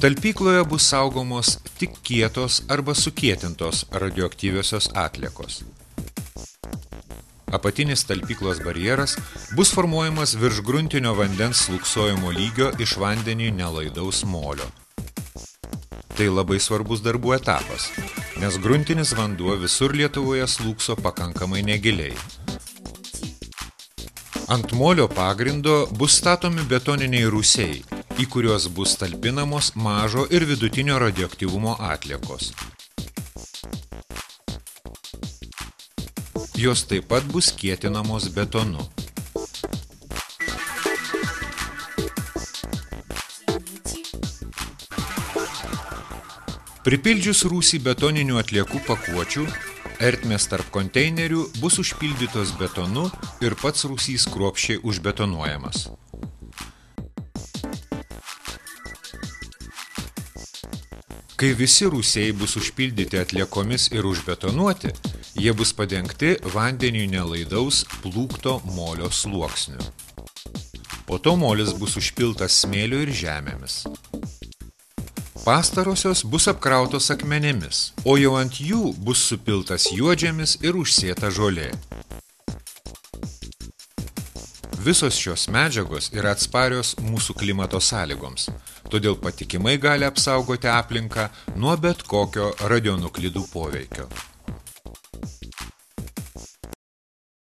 Talpykloje bus saugomos tik kietos arba sukietintos radioaktyviosios atliekos. Apatinis talpyklos barjeras bus formuojamas virš gruntinio vandens slūgsojimo lygio iš vandenį nelaidaus molio. Tai labai svarbus darbų etapas, nes gruntinis vanduo visur Lietuvoje slūgso pakankamai negiliai. Ant molio pagrindo bus statomi betoniniai rūsiai, į kuriuos bus talpinamos mažo ir vidutinio radioaktyvumo atliekos. Jos taip pat bus kietinamos betonu. Pripildžius rūsį betoninių atliekų pakuočių, ertmės tarp konteinerių bus užpildytos betonu ir pats rūsys kruopščiai užbetonuojamas. Kai visi rūsiai bus užpildyti atliekomis ir užbetonuoti, jie bus padengti vandeniui nelaidaus plūkto molio sluoksniu. Po to molis bus užpiltas smėliu ir žemėmis. Pastarosios bus apkrautos akmenėmis, o jau ant jų bus supiltas juodžemis ir užsėta žolė. Visos šios medžiagos yra atsparios mūsų klimato sąlygoms, todėl patikimai gali apsaugoti aplinką nuo bet kokio radionuklidų poveikio.